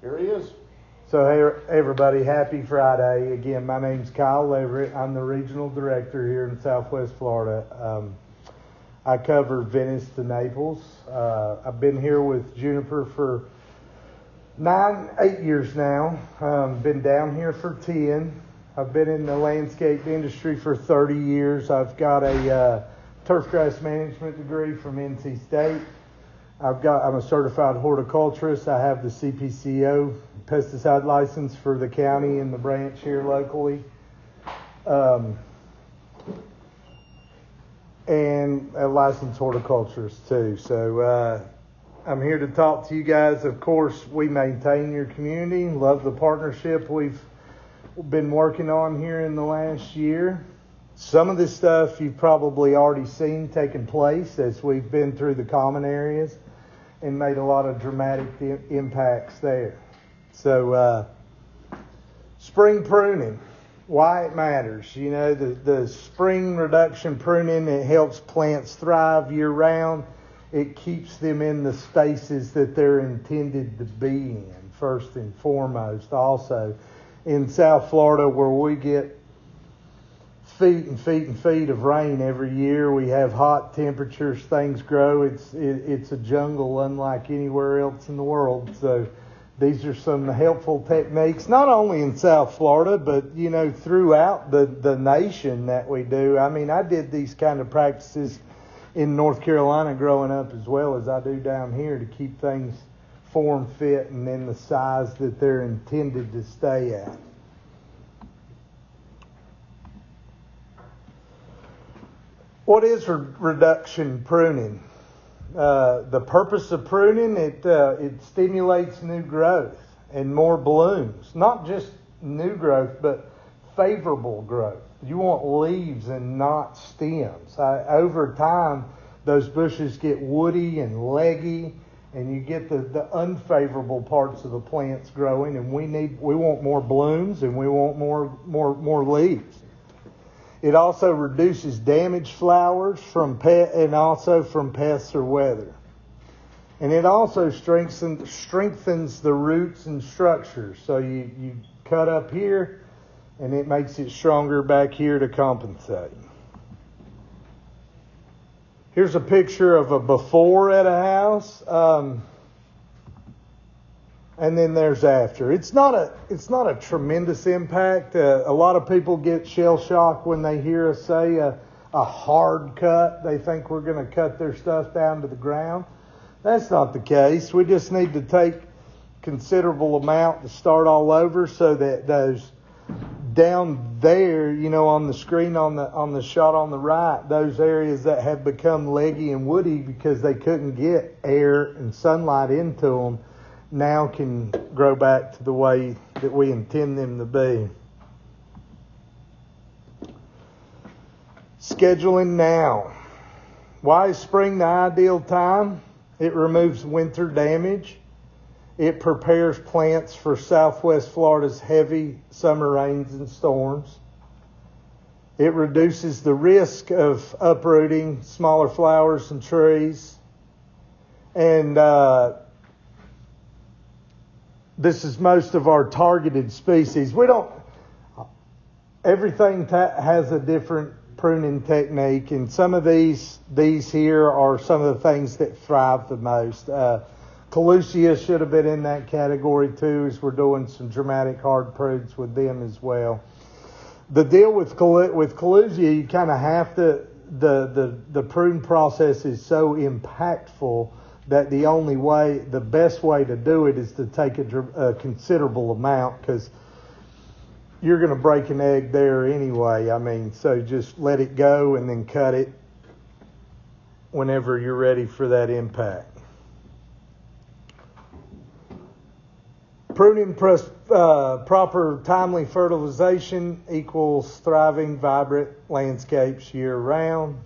Here he is. So hey everybody, happy Friday. Again, my name's Kyle Leverette. I'm the regional director here in Southwest Florida. I cover Venice to Naples. I've been here with Juniper for 8 years now. Been down here for 10. I've been in the landscape industry for 30 years. I've got a turfgrass management degree from NC State. I'm a certified horticulturist. I have the CPCO pesticide license for the county and the branch here locally. And a licensed horticulturist too. So I'm here to talk to you guys. Of course, we maintain your community. Love the partnership we've been working on here in the last year. Some of this stuff you've probably already seen taking place as we've been through the common areas and made a lot of dramatic impacts there. So spring pruning, why it matters. You know, the spring reduction pruning, it helps plants thrive year round. It keeps them in the spaces that they're intended to be in, first and foremost. Also, in South Florida, where we get feet and feet and feet of rain every year, we have hot temperatures, things grow. It's a jungle unlike anywhere else in the world. So these are some helpful techniques, not only in South Florida, but, you know, throughout the nation that we do. I mean, I did these kind of practices in North Carolina growing up as well as I do down here to keep things form fit and in the size that they're intended to stay at. What is reduction pruning? The purpose of pruning, it stimulates new growth and more blooms. Not just new growth, but favorable growth. You want leaves and not stems. Over time, those bushes get woody and leggy, and you get the unfavorable parts of the plants growing. And we want more blooms and we want more leaves. It also reduces damaged flowers from pests or weather. And it also strengthens the roots and structures. So you cut up here and it makes it stronger back here to compensate. Here's a picture of a before at a house. And then there's after. It's not a tremendous impact. A lot of people get shell shock when they hear us say a hard cut. They think we're going to cut their stuff down to the ground. That's not the case. We just need to take considerable amount to start all over so that those down there, you know, on the screen on the shot on the right, those areas that have become leggy and woody because they couldn't get air and sunlight into them, now can grow back to the way that we intend them to be. Scheduling now. Why is spring the ideal time? It removes winter damage. It prepares plants for Southwest Florida's heavy summer rains and storms. It reduces the risk of uprooting smaller flowers and trees. And this is most of our targeted species. Everything has a different pruning technique, and some of these here are some of the things that thrive the most. Collusia should have been in that category too, as we're doing some dramatic hard prunes with them as well. The deal with Collusia, you kind of have to, the prune process is so impactful that the best way to do it is to take a considerable amount, because you're going to break an egg there anyway. I mean, so just let it go and then cut it whenever you're ready for that impact. Pruning proper timely fertilization equals thriving, vibrant landscapes year round.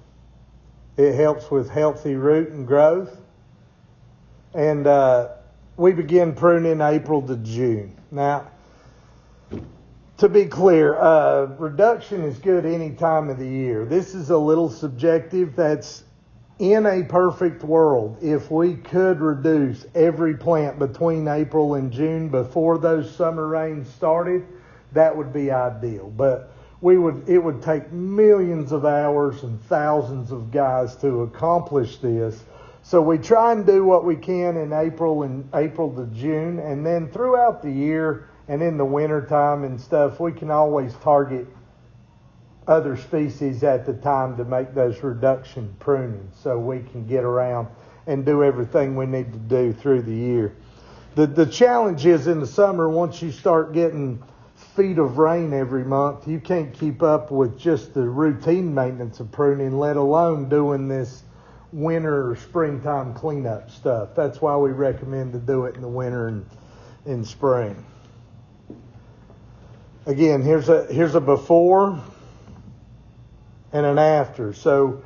It helps with healthy root and growth. And we begin pruning April to June. Now, to be clear, reduction is good any time of the year. This is a little subjective. In a perfect world, if we could reduce every plant between April and June before those summer rains started, that would be ideal. But it would take millions of hours and thousands of guys to accomplish this. So we try and do what we can in April to June, and then throughout the year and in the wintertime and stuff, we can always target other species at the time to make those reduction prunings so we can get around and do everything we need to do through the year. The challenge is in the summer, once you start getting feet of rain every month, you can't keep up with just the routine maintenance of pruning, let alone doing this winter or springtime cleanup stuff. That's why we recommend to do it in the winter and in spring. Again, here's a before and an after. So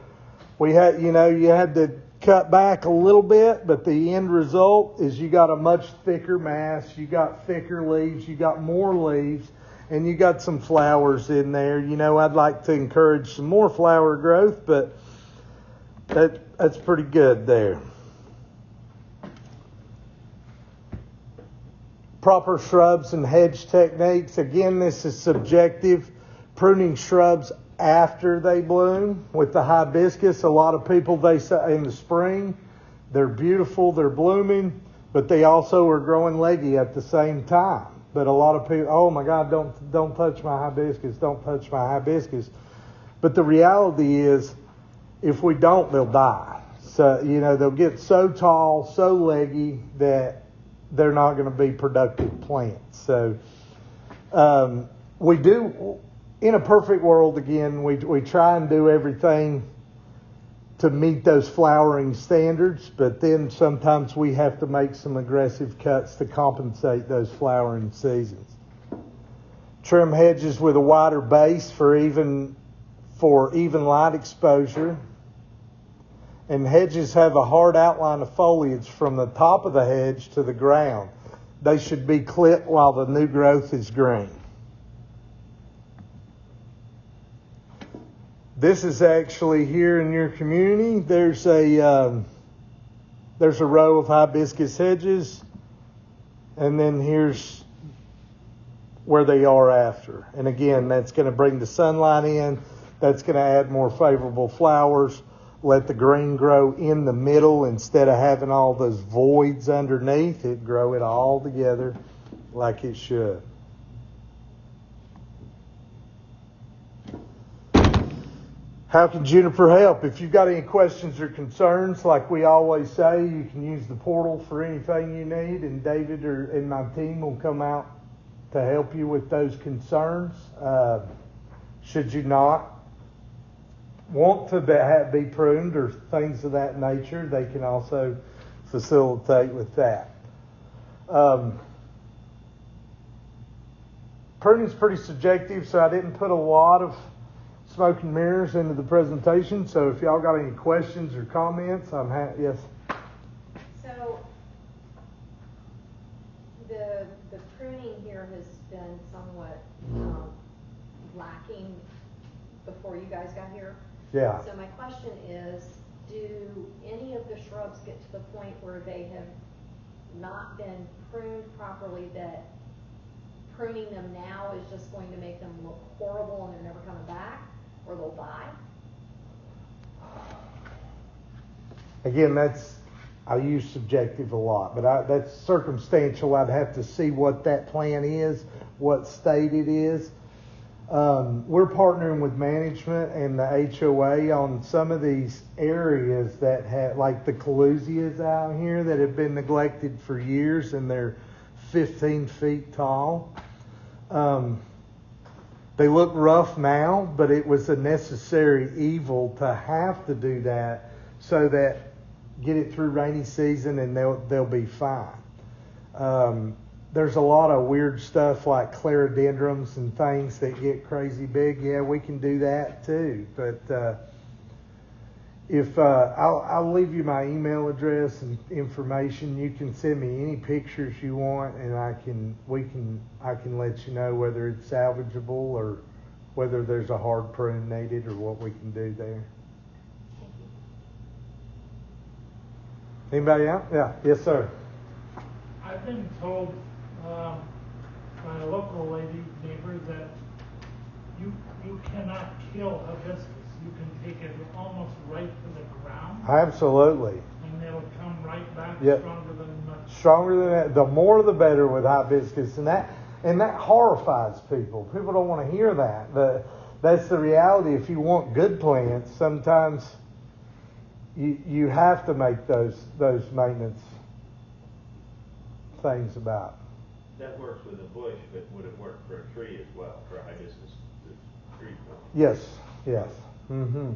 we had, you had to cut back a little bit, but the end result is you got a much thicker mass, you got thicker leaves, you got more leaves, and you got some flowers in there. I'd like to encourage some more flower growth, but that's pretty good there. Proper shrubs and hedge techniques. Again, this is subjective. Pruning shrubs after they bloom. With the hibiscus, a lot of people, they say in the spring, they're beautiful, they're blooming, but they also are growing leggy at the same time. But a lot of people, oh my God, don't touch my hibiscus, don't touch my hibiscus. But the reality is, if we don't, they'll die. So, they'll get so tall, so leggy that they're not going to be productive plants. So we do, in a perfect world, again, we try and do everything to meet those flowering standards, but then sometimes we have to make some aggressive cuts to compensate those flowering seasons. Trim hedges with a wider base for even light exposure. And hedges have a hard outline of foliage from the top of the hedge to the ground. They should be clipped while the new growth is green. This is actually here in your community. There's a row of hibiscus hedges, and then here's where they are after. And again, that's going to bring the sunlight in. That's going to add more favorable flowers. Let the green grow in the middle instead of having all those voids underneath. It grow it all together like it should. How can Juniper help? If you've got any questions or concerns, like we always say, you can use the portal for anything you need, and David and my team will come out to help you with those concerns. Should you not want to be pruned or things of that nature, they can also facilitate with that. Pruning is pretty subjective, so I didn't put a lot of smoke and mirrors into the presentation. So if y'all got any questions or comments, yes. So the pruning here has been somewhat lacking before you guys got here. Yeah. So my question is, do any of the shrubs get to the point where they have not been pruned properly, that pruning them now is just going to make them look horrible and they're never coming back, or they'll die? Again, I use subjective a lot, but that's circumstantial. I'd have to see what that plan is, what state it is. We're partnering with management and the HOA on some of these areas that have, like the Kylejames out here, that have been neglected for years, and they're 15 feet tall. They look rough now, but it was a necessary evil to have to do that so that get it through rainy season and they'll be fine. There's a lot of weird stuff like clerodendrons and things that get crazy big. Yeah, we can do that too. But if I'll leave you my email address and information. You can send me any pictures you want, and I can let you know whether it's salvageable or whether there's a hard prune needed or what we can do there. Anybody else? Yeah, yes, sir. I've been told by a local lady, neighbor, that you cannot kill hibiscus. You can take it almost right to the ground. Absolutely. And it'll come right back Yep. stronger than much. Stronger than that. The more the better with hibiscus. And that horrifies people. People don't want to hear that. That's the reality. If you want good plants, sometimes you have to make those maintenance things about. That works with a bush, but would it work for a tree as well, for hibiscus, the tree form? Yes, yes. Mm-hmm.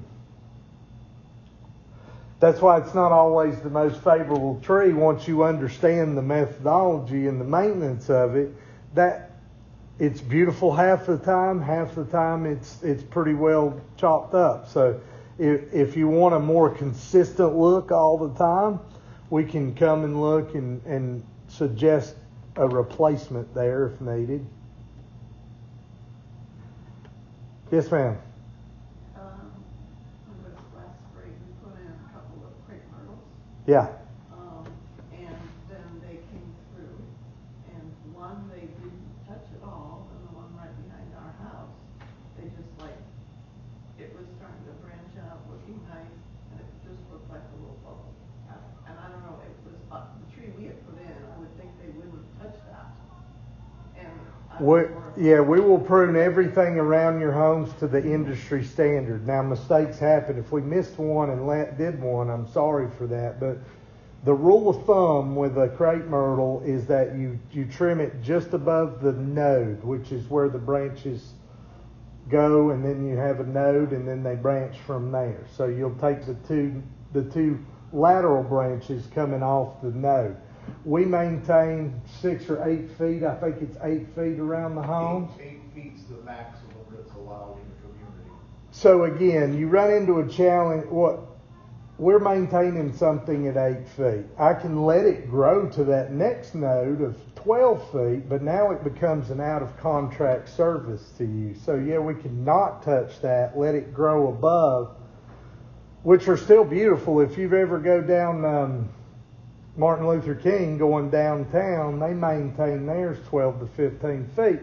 That's why it's not always the most favorable tree. Once you understand the methodology and the maintenance of it, that it's beautiful half the time it's pretty well chopped up. So if you want a more consistent look all the time, we can come and look and suggest a replacement there if needed. Yes, ma'am. Last spring we put in a couple of crepe myrtles. Yeah. And then they came through, and one they didn't touch at all, and the one right behind our house, they just it was starting to branch out, looking nice, and it just looked like a little bubble. And I don't know, it was the tree we had put in, I would think they wouldn't touch that. And we will prune everything around your homes to the industry standard. Now, mistakes happen. If we missed one and did one, I'm sorry for that. But the rule of thumb with a crepe myrtle is that you trim it just above the node, which is where the branches go, and then you have a node, and then they branch from there. So you'll take the two lateral branches coming off the node. We maintain 6 or 8 feet. I think it's 8 feet around the homes. 8 feet's the maximum that's allowed in the community. So again, you run into a challenge. We're maintaining something at 8 feet. I can let it grow to that next node of 12 feet, but now it becomes an out of contract service to you. So yeah, we cannot touch that. Let it grow above, which are still beautiful. If you've ever go down Martin Luther King going downtown, they maintain theirs 12 to 15 feet,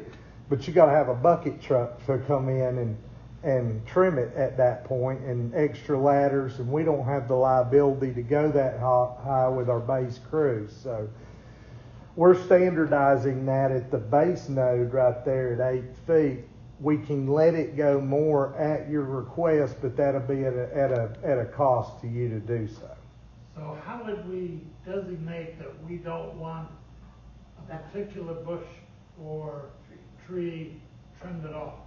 but you got to have a bucket truck to come in and trim it at that point, and extra ladders, and we don't have the liability to go that high with our base crews. So we're standardizing that at the base node right there at 8 feet. We can let it go more at your request, but that'll be at a cost to you to do so. So how would we designate that we don't want a particular bush or tree trimmed at all?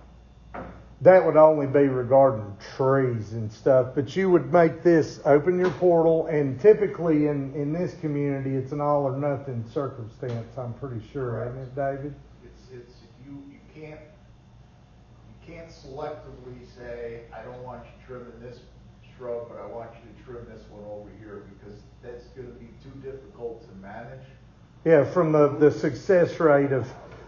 That would only be regarding trees and stuff, but you would make this, open your portal, and typically in this community, it's an all or nothing circumstance, I'm pretty sure, isn't it, David? It's you can't selectively say, I don't want you trimming this shrub, but I want you to trim this one over here, because that's going to be too difficult to manage. Yeah, from the success rate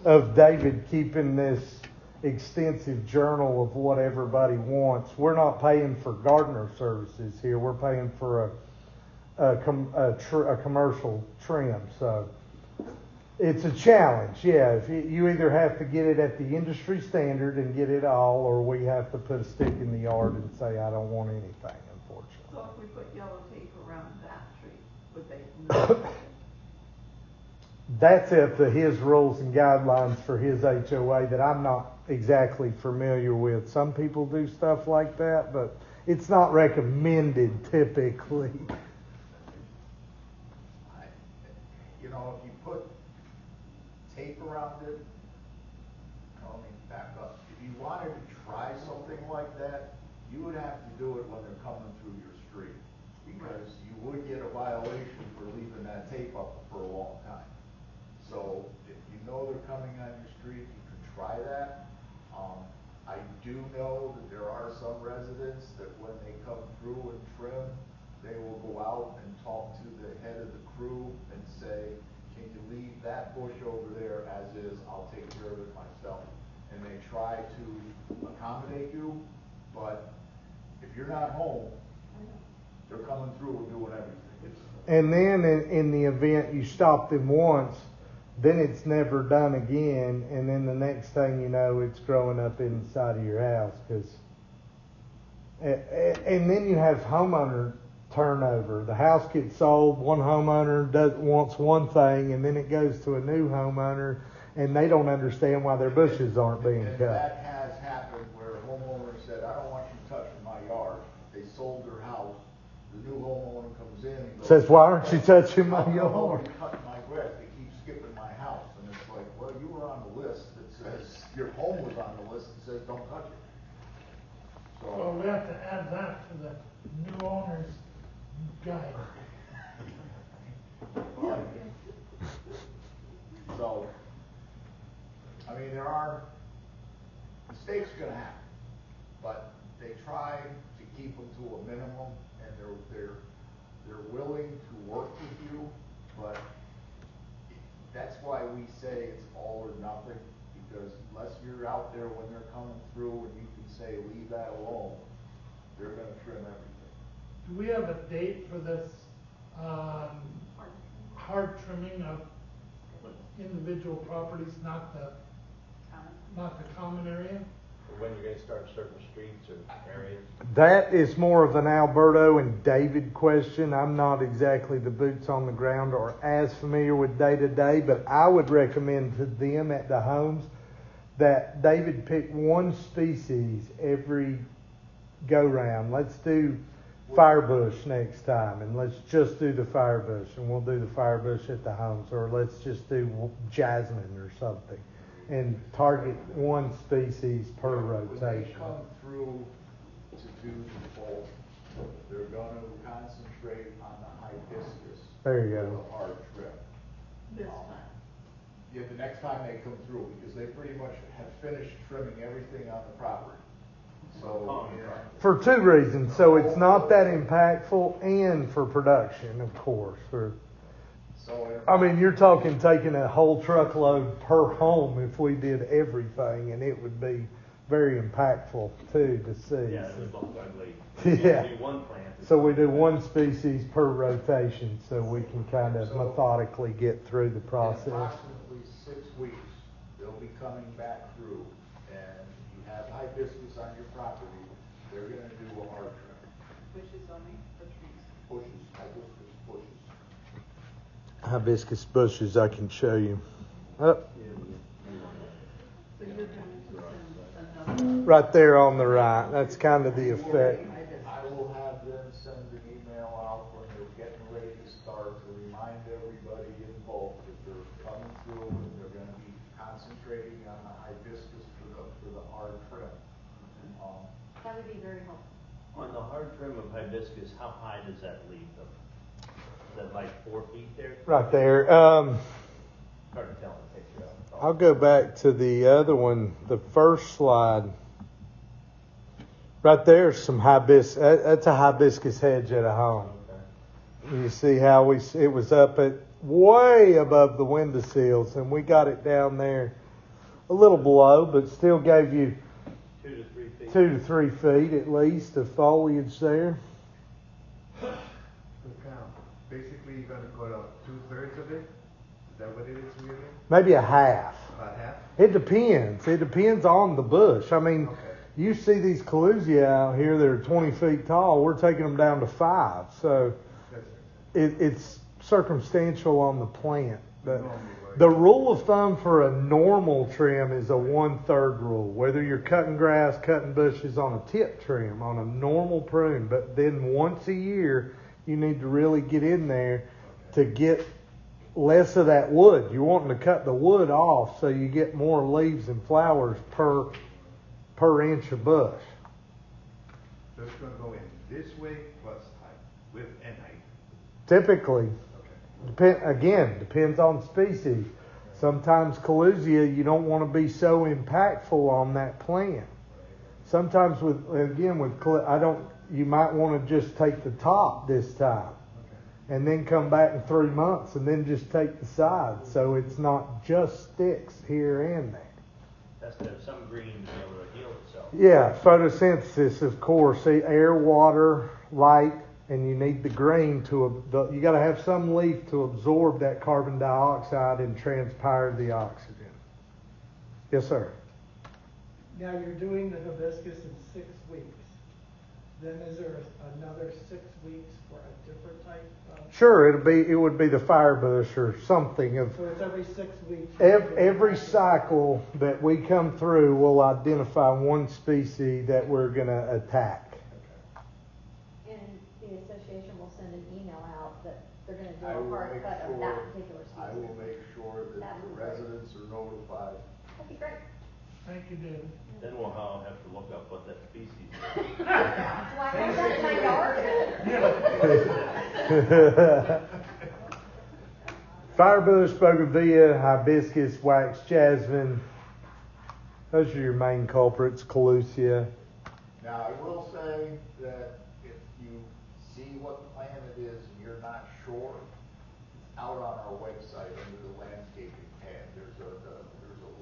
of David keeping this extensive journal of what everybody wants. We're not paying for gardener services here. We're paying for a commercial trim. So it's a challenge. Yeah, if you either have to get it at the industry standard and get it all, or we have to put a stick in the yard and say, I don't want anything, unfortunately. So if we put yellow tape around that tree, would they? That's up to his rules and guidelines for his HOA that I'm not exactly familiar with. Some people do stuff like that, but it's not recommended typically. If you put tape around it, let me back up. If you wanted to try something like that, you would have to do it when they're coming through your street, because you would get a violation for leaving that tape up for a long time. So if you know they're coming on your street, you can try that. I do know that there are some residents that when they come through and trim, they will go out and talk to the head of the crew and say, can you leave that bush over there as is? I'll take care of it myself. And they try to accommodate you, but if you're not home, they're coming through and doing everything. It's, And then in the event you stop them once, then it's never done again, and then the next thing you know, it's growing up inside of your house. And then you have homeowner turnover. The house gets sold, one homeowner wants one thing, and then it goes to a new homeowner, and they don't understand why their bushes aren't being and cut. that has happened where a homeowner said, I don't want you touching my yard. They sold their house. The new homeowner comes in and goes, Says, why aren't you touching my "How come yard?" you cut my grass? They keep skipping my house. And it's like, well, you were on the list that says, your home was on the list that says don't touch it. Well, So, we have to add that to the new owner's guide. so, I mean, there are, mistakes are gonna happen, but they try to keep them to a minimum, and they're willing to work with you, but that's why we say it's all or nothing, because unless you're out there when they're coming through and you can say, leave that alone, they're gonna trim everything. Do we have a date for this, hard trimming of individual properties, not the common area? Or when you're gonna start certain streets or areas? That is more of an Alberto and David question. I'm not exactly the boots on the ground or as familiar with day to day, but I would recommend to them at the homes that David pick one species every go round. Let's do firebush next time, and let's just do the firebush, and we'll do the firebush at the homes, or let's just do jasmine or something, and target one species per When they rotation. come through to do the bulk, they're gonna concentrate on the hibiscus. There you with go. a hard trim. This time. Yeah, the next time they come through, because they pretty much have finished trimming everything on the property. So, For two reasons. So it's not that impactful, and for production, of course. I mean, you're talking taking a whole truckload per home if we did everything, and it would be very impactful too to see. Yeah, it would look ugly. Yeah. You do one plant. So we do one species per rotation, so we can kind of methodically get through the in process. approximately 6 weeks, they'll be coming back through, and you have hibiscus on your property, they're gonna do a hard trim. Bushes only, the trees. Bushes, hibiscus bushes. Hibiscus bushes, I can show you. Oh, So you're going to send another. right there on the right. That's kind of the effect. I will have them send an email out when they're getting ready to start to remind everybody involved that they're coming through and they're gonna be concentrating on the hibiscus for the hard trim. That would be very helpful. On the hard trim of hibiscus, how high does that leave them? Is that like 4 feet there? Right there. Hard to tell in the picture. I'll go back to the other one, the first slide. Right there's some hibiscus. That's a hibiscus hedge at a home. Okay. You see how it was up at way above the windowsills, and we got it down there a little below, but still gave you 2 to 3 feet. 2 to 3 feet at least of foliage there. So basically you're gonna cut out 2/3 of it? Is that what it is really? Maybe a half. About half? It depends. It depends on the bush. I mean, Okay. you see these collusia out here that are 20 feet tall. We're taking them down to 5. So That's it's circumstantial on the plant. But Normally, right. the rule of thumb for a normal trim is a 1/3 rule. Whether you're cutting grass, cutting bushes on a tip trim, on a normal prune, but then once a year, you need to really get in there to get less of that wood. You're wanting to cut the wood off so you get more leaves and flowers per inch of bush. So it's gonna go in this way plus height, width and height. Typically, Okay. depends on species. Sometimes collusia, you don't want to be so impactful on that plant. Sometimes you might want to just take the top this time, and then come back in 3 months, and then just take the sides, so it's not just sticks here and there. Has to have some green to be able to heal itself. Yeah, photosynthesis, of course. Air, water, light, and you need the green you got to have some leaf to absorb that carbon dioxide and transpire the oxygen. Yes, sir. Now you're doing the hibiscus in 6 weeks. Then is there another 6 weeks for a different type of? Sure, it would be the firebush or something of. So it's every 6 weeks. Every cycle that we come through, we'll identify one species that we're going to attack. And the association will send an email out that they're gonna do I a will hard make cut of sure- that particular species. I will make sure that That'd the be great. residents are notified. That'd be great. Thank you, David. Then we'll have to look up what that species is. That's why I have that in my yard. Firebush, bougainvillea, hibiscus, wax jasmine. Those are your main culprits. Collusia. Now, I will say that if you see what plant it is and you're not sure, it's out on our website under the landscaping tab. There's a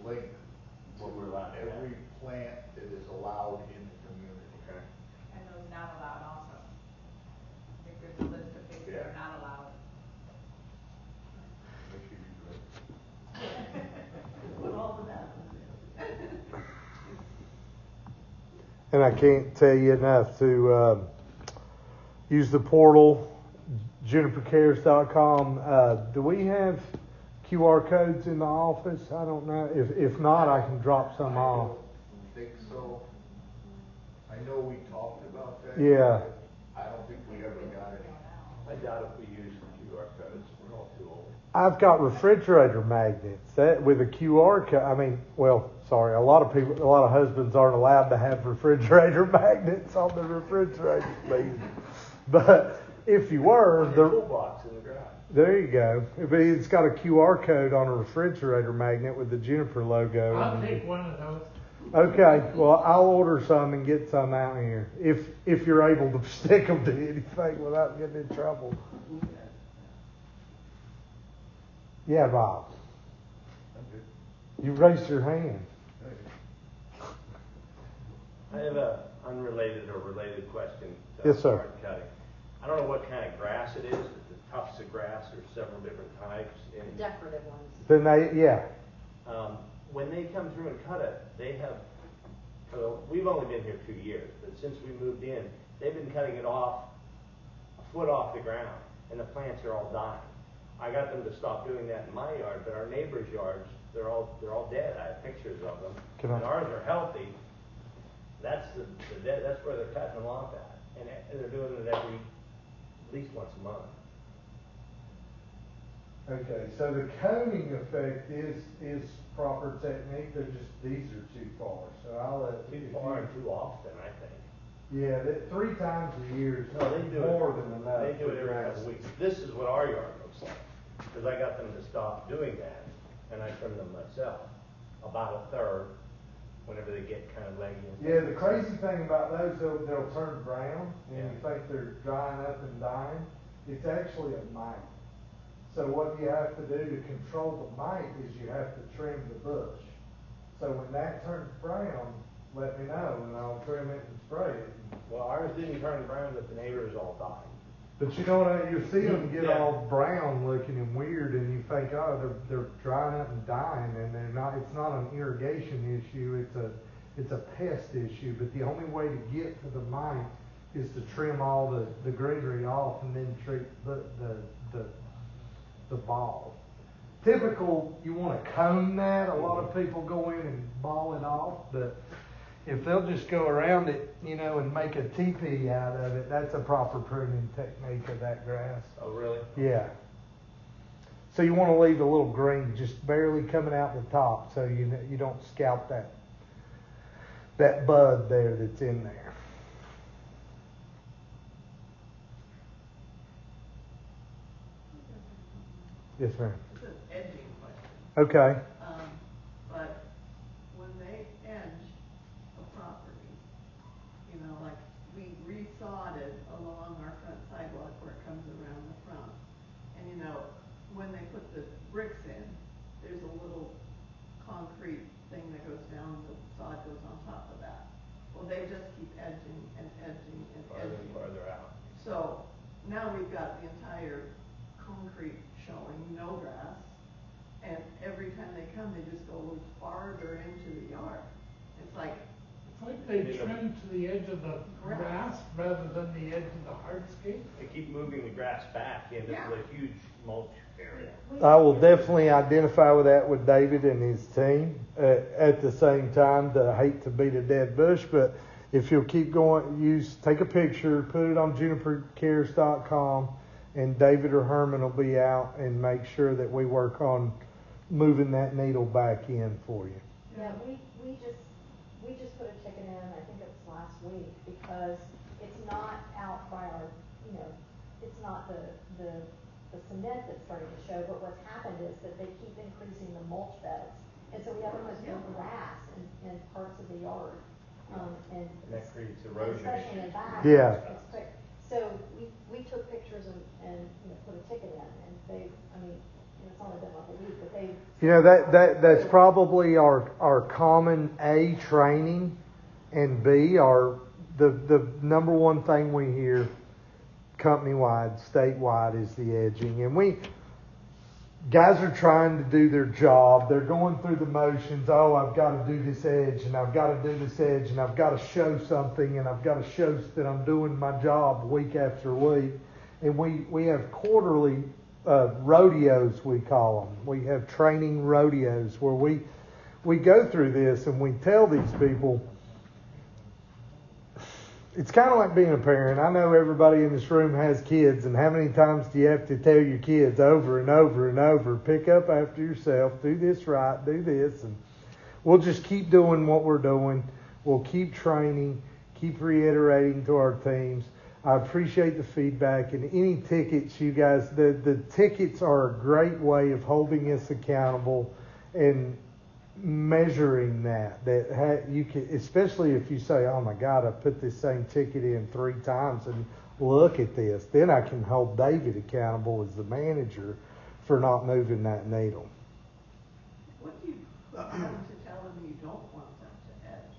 link to What we're allowed to have. every plant that is allowed in the community. Okay. And those not allowed also. I think there's a list of things that are not allowed. Make sure you do it. Put all the bad ones in. And I can't tell you enough to use the portal, junipercares.com. Do we have QR codes in the office? I don't know. If not, I can drop some off. I don't think so. I know we talked about that. Yeah. I don't think we ever got any. I doubt if we use QR codes, we're all too old. I've got refrigerator magnets that with a QR code. I mean, well, sorry, a lot of husbands aren't allowed to have refrigerator magnets on the refrigerator speed. But if you were, The toolbox in the garage. there you go. It's got a QR code on a refrigerator magnet with the Juniper logo. I'll take one of those. Okay, well, I'll order some and get some out here if you're able to stick them to anything without getting in trouble. Yeah, Bob. I'm good. You raised your hand. I have a unrelated or related question. To Yes, sir. hard cutting. I don't know what kind of grass it is, but the tufts of grass, there's several different types. And Decorative ones. Then yeah. when they come through and cut it, they have, well, we've only been here 2 years, but since we moved in, they've been cutting it off a foot off the ground, and the plants are all dying. I got them to stop doing that in my yard, but our neighbors' yards, they're all dead. I have pictures of them. And ours are healthy. That's that's where they're cutting them off at, and they're doing it at least once a month. Okay, so the coning effect is proper technique. These are too far. So I'll let Too far and too often, I think. Yeah, 3 times a year is No, they do more it. than enough. They do it for every grass. couple weeks. This is what our yard looks like, because I got them to stop doing that, and I trim them myself, about a third, whenever they get kind of leggy. And Yeah, the crazy thing about those, they'll turn brown, and Yeah. you think they're drying up and dying. It's actually a mite. So what you have to do to control the mite is you have to trim the bush. So when that turns brown, let me know, and I'll trim it and spray it. Well, ours didn't turn brown, but the neighbors all died. But you know what? You see them get Yeah. all brown looking and weird, and you think, oh, they're drying up and dying, and they're not. It's not an irrigation issue. It's a pest issue. But the only way to get to the mite is to trim all the greenery off and then treat the ball. Typical, you want to cone that. A lot of people go in and ball it off, but if they'll just go around it, and make a teepee out of it, that's a proper pruning technique of that grass. Oh, really? Yeah. So you want to leave a little green just barely coming out the top, so you don't scalp that bud there that's in there. Yes, ma'am. It's an edging question. Okay. But when they edge a property, like we resodded along our front sidewalk where it comes around the front. And when they put the bricks in, there's a little concrete thing that goes down, the sod goes on top of that. Well, they just keep edging and edging and Farther and edging. farther out. So entire concrete showing, no grass. And every time they come, they just go a little farther into the yard. It's like, It's like they trim to the edge of the grass rather than the edge of the hardscape. They keep moving the grass back into Yeah. the huge mulch area. I will definitely identify with that with David and his team. At the same time, I hate to beat a dead bush, but if you'll keep going, take a picture, put it on junipercares.com, and David or Herman will be out and make sure that we work on moving that needle back in for you. Yeah, we just put a ticket in, I think it was last week, because it's not out by our, it's not the cement that's starting to show, but what's happened is that they keep increasing the mulch beds. And so we have almost no grass in parts of the yard. And that creates erosion especially in the issues. back. Yeah. It's quick. So we took pictures and put a ticket in, and it's only been like a week, but That's probably our common A, training, and B, the number one thing we hear company-wide, statewide, is the edging. And guys are trying to do their job. They're going through the motions. Oh, I've got to do this edge, and I've got to do this edge, and I've got to show something, and I've got to show that I'm doing my job week after week. And we have quarterly rodeos, we call them. We have training rodeos where we go through this and we tell these people, it's kind of like being a parent. I know everybody in this room has kids, and how many times do you have to tell your kids over and over and over, pick up after yourself, do this right, do this, and we'll just keep doing what we're doing. We'll keep training, keep reiterating to our teams. I appreciate the feedback, and any tickets, you guys, the tickets are a great way of holding us accountable and measuring that you can, especially if you say, oh my God, I put this same ticket in 3 times and look at this. Then I can hold David accountable as the manager for not moving that needle. what do you want to tell them you don't want them to edge?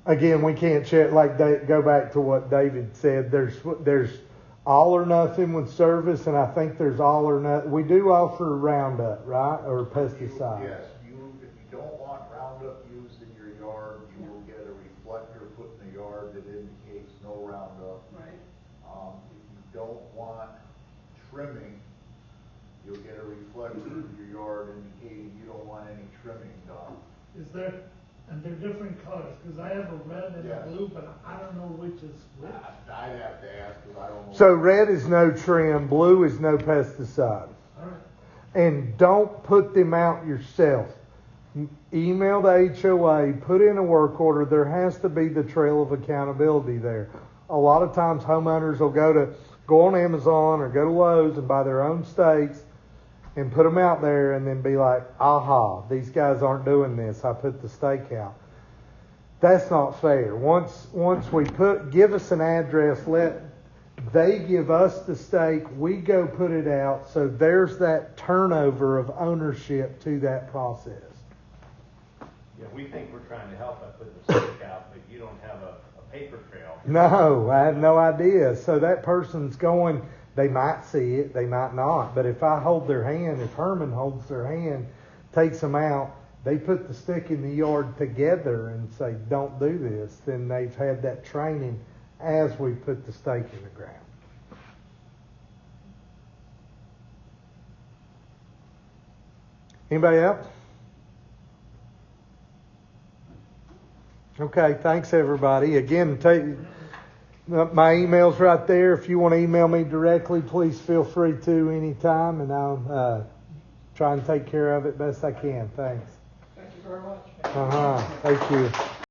Again, we can't check, go back to what David said. There's all or nothing with service, and I think there's all or nothing. We do offer Roundup, right, or pesticide. Yes, if you don't want Roundup used in your yard, you will get a reflector put in the yard that indicates no Roundup. Right. If you don't want trimming, you'll get a reflector in your yard indicating you don't want any trimming done. And they're different colors, because I have a red and a blue, but I don't know which is which. I'd have to ask, because I don't know. So red is no trim, blue is no pesticide. All right. And don't put them out yourself. Email the HOA, put in a work order. There has to be the trail of accountability there. A lot of times homeowners will go on Amazon or go to Lowe's and buy their own stakes and put them out there and then be like, aha, these guys aren't doing this. I put the stake out. That's not fair. Once we give us an address, they give us the stake, we go put it out, so there's that turnover of ownership to that process. Yeah, we think we're trying to help by putting the stake out, but you don't have a paper trail. No, I have no idea. So that person's going, they might see it, they might not. But if I hold their hand, if Herman holds their hand, takes them out, they put the stick in the yard together and say, don't do this, then they've had that training as we put the stake in the ground. Anybody else? Okay, thanks everybody. Again, my email's right there. If you want to email me directly, please feel free to anytime, and I'll try and take care of it best I can. Thanks. Thank you very much. Thank you.